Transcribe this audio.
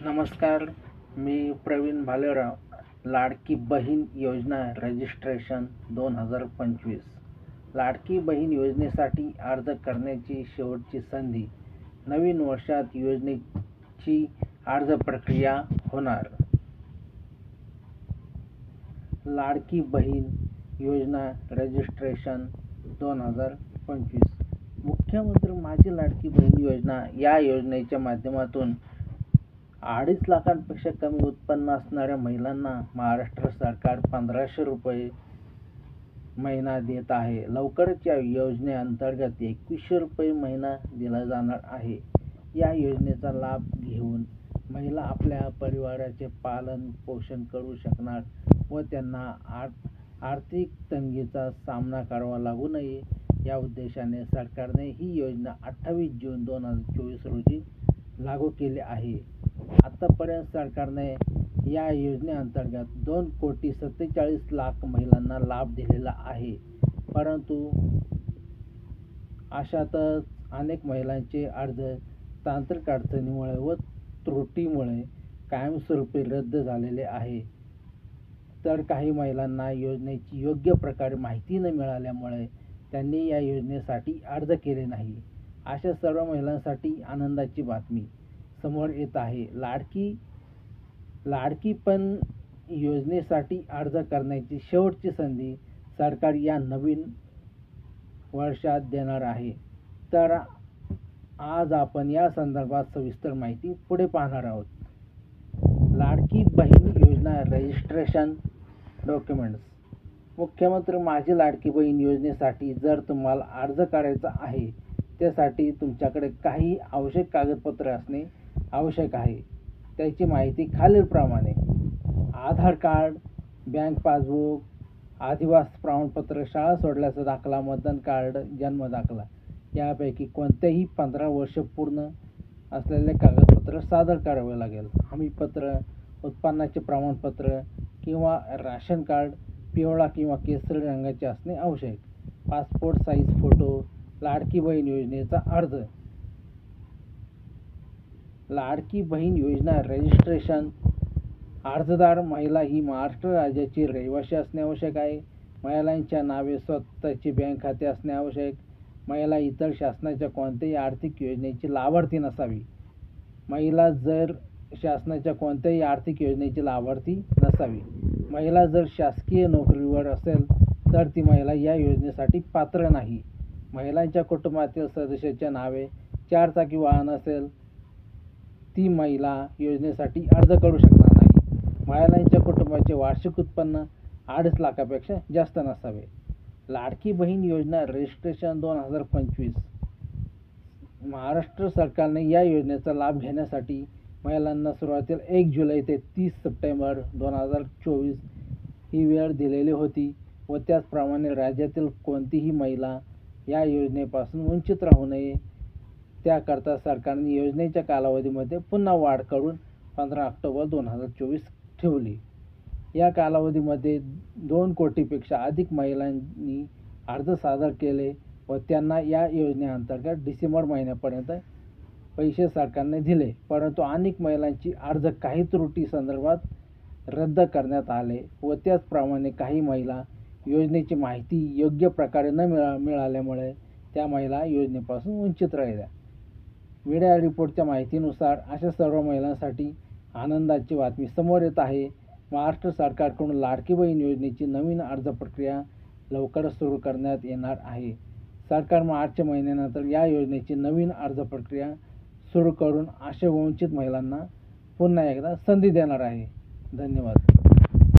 नमस्कार. मी प्रवीण भालेराव. लाडकी बहीण योजना रजिस्ट्रेशन 2025. लाडकी बहीण योजनेसाठी अर्ज करण्याची शेवटची संधी. नवीन वर्षात योजनेची अर्ज प्रक्रिया होणार. लाडकी बहीण योजना रजिस्ट्रेशन 2025. मुख्यमंत्री माझी लाडकी बहीण योजना या योजनेच्या माध्यमातून 2.5 लाखांपेक्षा कमी उत्पन्न असणाऱ्या महिलांना महाराष्ट्र सरकार 1,500 रुपये महिना देत आहे. लवकरच या योजनेअंतर्गत 2,100 रुपये महिना दिला जाणार आहे. या योजनेचा लाभ घेऊन महिला आपल्या परिवाराचे पालन पोषण करू शकणार व त्यांना आर्थिक तंगीचा सामना करावा लागू नये या उद्देशाने सरकारने ही योजना 28 जून 2024 रोजी लागू केली आहे. आतापर्यंत सरकारने या योजनेअंतर्गत 2,47,00,000 महिलांना लाभ दिलेला आहे. परंतु अशातच अनेक महिलांचे अर्ज तांत्रिक अडचणीमुळे व त्रुटीमुळे कायमस्वरूपी रद्द झालेले आहे. तर काही महिलांना योजनेची योग्य प्रकारे माहिती न मिळाल्यामुळे त्यांनी या योजनेसाठी अर्ज केले नाही. अशा सर्व महिलांसाठी आनंदाची बातमी समोर येत आहे. लाडकी पण योजनेसाठी अर्ज करण्याची शेवटची संधी सरकार या नवीन वर्षात देणार आहे. तर आज आपण या संदर्भात सविस्तर माहिती पुढे पाहणार आहोत. लाडकी बहीण योजना रजिस्ट्रेशन डॉक्युमेंट्स. मुख्यमंत्री माझी लाडकी बहीण योजनेसाठी जर तुम्हाला अर्ज करायचा आहे, त्यासाठी तुमच्याकडे काही आवश्यक कागदपत्रे असणे आवश्यक आहे. त्याची माहिती खालीलप्रमाणे: आधार कार्ड, बँक पासबुक, आदिवास प्रमाणपत्र, शाळा सोडल्याचा दाखला, मतदान कार्ड, जन्म दाखला यापैकी कोणतेही 15 वर्ष पूर्ण असलेले कागदपत्र सादर करावे लागेल. हमीपत्र, उत्पन्नाचे प्रमाणपत्र किंवा राशन कार्ड पिवळा किंवा केसरी रंगाचे असणे आवश्यक. Passport size photo. Ladki Bahin योजनेचा अर्ज. लाडकी बहीण योजना रजिस्ट्रेशन. अर्जदार महिला ही महाराष्ट्र राज्याची रहिवासी असणे आवश्यक आहे. महिलांच्या नावे स्वतःचे बँक खाते असणे आवश्यक. महिला इतर शासनाच्या कोणत्याही आर्थिक योजनेची लाभार्थी नसावी. महिला जर शासनाच्या कोणत्याही आर्थिक योजनेची लाभार्थी नसावी. महिला जर शासकीय नोकरीवर असेल तर ती महिला या योजनेसाठी पात्र नाही. महिलांच्या कुटुंबातील सदस्याच्या नावे 4 चाकी वाहन असेल ती महिला योजनेसाठी अर्ज करू शकणार नाही. महिलांच्या कुटुंबाचे वार्षिक उत्पन्न 2.5 लाखापेक्षा जास्त नसावे. लाडकी बहीण योजना रजिस्ट्रेशन 2025. महाराष्ट्र सरकारने या योजनेचा लाभ घेण्यासाठी महिलांना सुरुवातीला 1 जुलै ते 30 सप्टेंबर 2024 ही वेळ दिलेली होती व त्याचप्रमाणे राज्यातील कोणतीही महिला या योजनेपासून वंचित राहू नये त्याकरता सरकारने योजनेच्या कालावधीमध्ये पुन्हा वाढ करून 15 ऑक्टोबर 2024 ठेवली. या कालावधीमध्ये 2 कोटीपेक्षा अधिक महिलांनी अर्ज सादर केले व त्यांना या योजनेअंतर्गत डिसेंबर महिन्यापर्यंत पैसे सरकारने दिले. परंतु अनेक महिलांची अर्ज काही त्रुटी संदर्भात रद्द करण्यात आले व त्याचप्रमाणे काही महिला योजनेची माहिती योग्य प्रकारे न मिळाल्यामुळे त्या महिला योजनेपासून वंचित राहिल्या. मीडिया रिपोर्टच्या माहितीनुसार अशा सर्व महिलांसाठी आनंदाची बातमी समोर येत आहे. महाराष्ट्र सरकारकडून लाडकी बहीण योजनेची नवीन अर्ज प्रक्रिया लवकरच सुरू करण्यात येणार आहे. सरकार मार्च महिन्यानंतर या योजनेची नवीन अर्ज प्रक्रिया सुरू करून अशा वंचित महिलांना पुन्हा एकदा संधी देणार आहे. धन्यवाद.